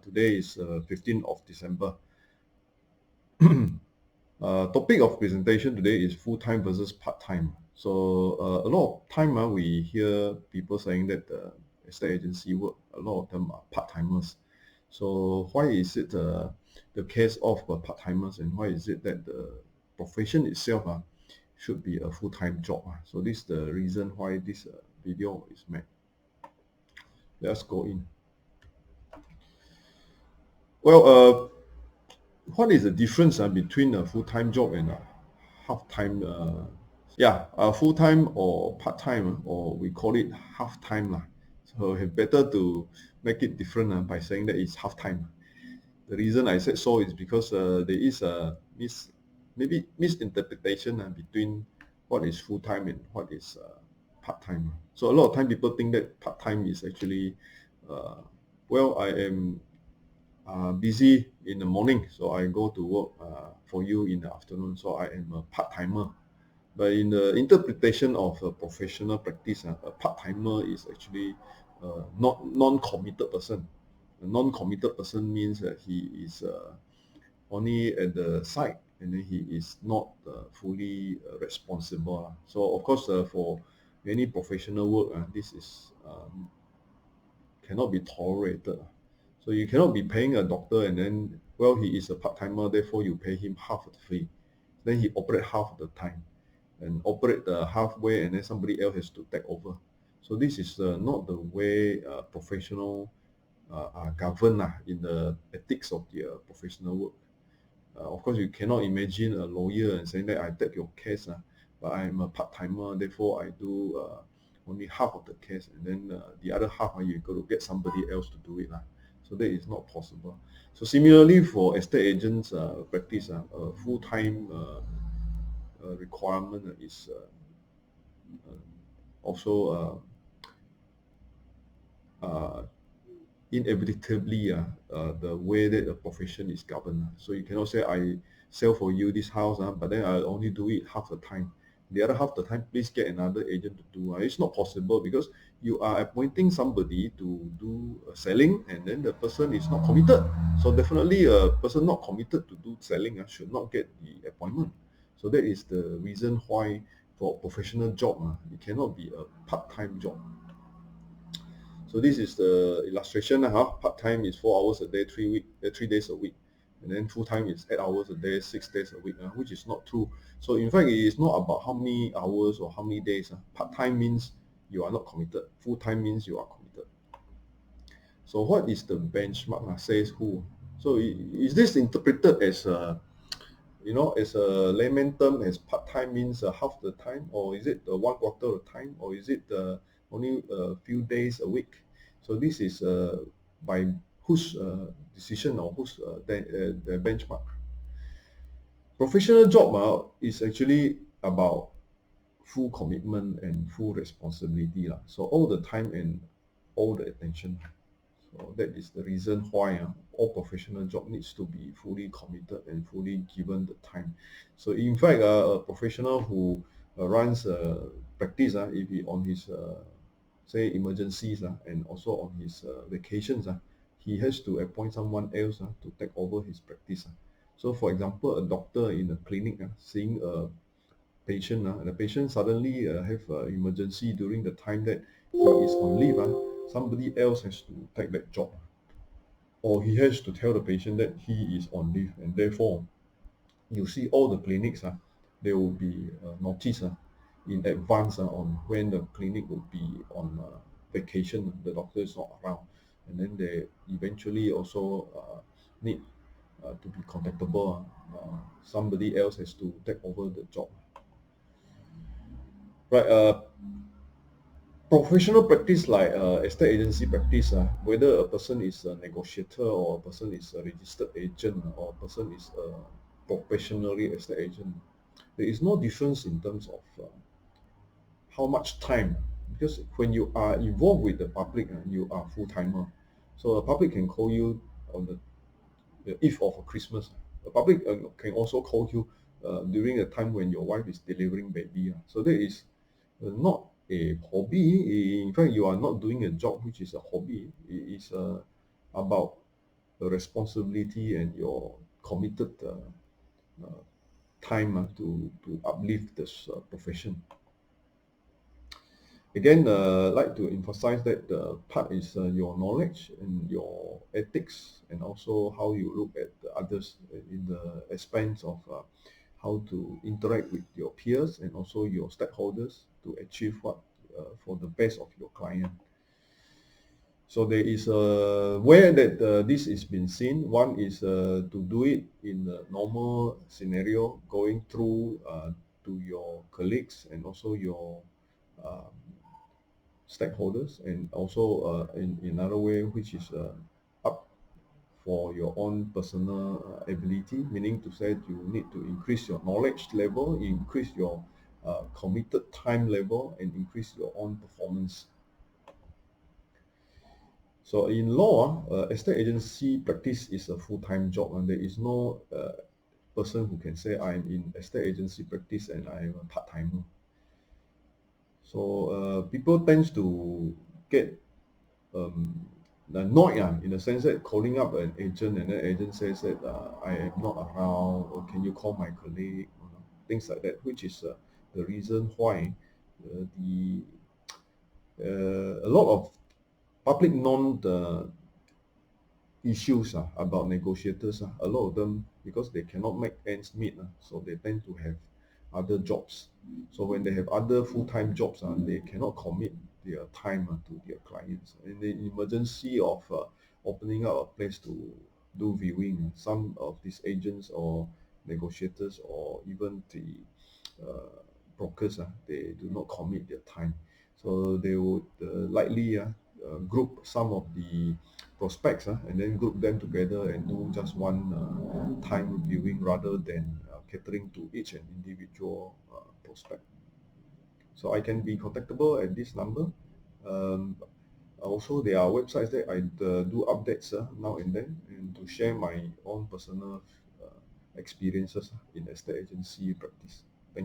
Today is 15th of December. Topic of presentation today is full-time versus part-time. So a lot of time we hear people saying that the estate agency work, a lot of them are part-timers. So why is it the case of part-timers, and why is it that the profession itself should be a full-time job? So this is the reason why this video is made. Let's go in. Well, what is the difference between a full-time job and a half-time? Full-time or part-time, or we call it half-time lah. So it's better to make it different by saying that it's half-time. The reason I said so is because there is a maybe misinterpretation between what is full-time and what is part-time. So a lot of time people think that part-time is actually, I am busy in the morning, so I go to work for you in the afternoon, so I am a part-timer. But in the interpretation of a professional practice, a part-timer is actually not non-committed person. A non-committed person means that he is only at the side, and then he is not fully responsible. So of course, for any professional work, this is cannot be tolerated. So you cannot be paying a doctor and then, he is a part-timer, therefore you pay him half of the fee. Then he operate half of the time and operate the halfway, and then somebody else has to take over. So this is not the way professional are governed in the ethics of the professional work. Of course, you cannot imagine a lawyer and saying that I take your case, but I'm a part-timer, therefore I do only half of the case, and then the other half you got to get somebody else to do it. So that is not possible. So similarly for estate agents practice, a full-time requirement is also inevitably the way that the profession is governed. So you cannot say I sell for you this house, but then I'll only do it half the time. The other half the time, please get another agent to do. It's not possible because you are appointing somebody to do selling, and then the person is not committed. So definitely a person not committed to do selling should not get the appointment. So that is the reason why for professional job, it cannot be a part-time job. So this is the illustration. Part-time is 4 hours a day, 3 days a week. And then full-time is 8 hours a day, 6 days a week, which is not true. So in fact, it is not about how many hours or how many days. Part-time means you are not committed. Full-time means you are committed. So what is the benchmark? Says who? So is this interpreted as as a layman term, as part-time means half the time, or is it 1/4 of the time, or is it only a few days a week? So this is by whose decision, or whose the benchmark. Professional job is actually about full commitment and full responsibility. So all the time and all the attention. So that is the reason why all professional job needs to be fully committed and fully given the time. So in fact, a professional who runs a practice, if he on his say emergencies and also on his vacations, he has to appoint someone else to take over his practice. So for example, a doctor in a clinic seeing a patient, and the patient suddenly have emergency during the time that he is on leave, somebody else has to take that job, or he has to tell the patient that he is on leave, and therefore you see all the clinics, there will be notice in advance on when the clinic will be on vacation, the doctor is not around, and then they eventually also need to be contactable. Somebody else has to take over the job. Right. Professional practice like estate agency practice, whether a person is a negotiator or a person is a registered agent or a person is a professionally estate agent, there is no difference in terms of how much time, because when you are involved with the public, you are full-timer. So the public can call you on the eve of Christmas. The public can also call you during the time when your wife is delivering baby. So that is not a hobby. In fact, you are not doing a job which is a hobby. It is about responsibility and your committed time to uplift this profession. Again, like to emphasize that the part is your knowledge and your ethics, and also how you look at the others in the expense of how to interact with your peers and also your stakeholders to achieve what for the best of your client. So there is a where that this is been seen. One is to do it in a normal scenario, going through to your colleagues and also your um, stakeholders, and also in another way, which is up for your own personal ability, meaning to say you need to increase your knowledge level, increase your committed time level, and increase your own performance. So in law, estate agency practice is a full-time job, and there is no person who can say I'm in estate agency practice and I'm a part-timer. So people tends to get annoyed in the sense that calling up an agent and the agent says that I am not around, or can you call my colleague, things like that, which is the reason why the a lot of public non issues about negotiators, a lot of them, because they cannot make ends meet, so they tend to have other jobs. So when they have other full-time jobs, they cannot commit their time to their clients. In the emergency of opening up a place to do viewing, some of these agents or negotiators or even the brokers, they do not commit their time. So they would likely group some of the prospects and then group them together and do just one time viewing rather than catering to each and individual prospect. So I can be contactable at this number. Also, there are websites that I do updates now and then, and to share my own personal experiences in estate agency practice.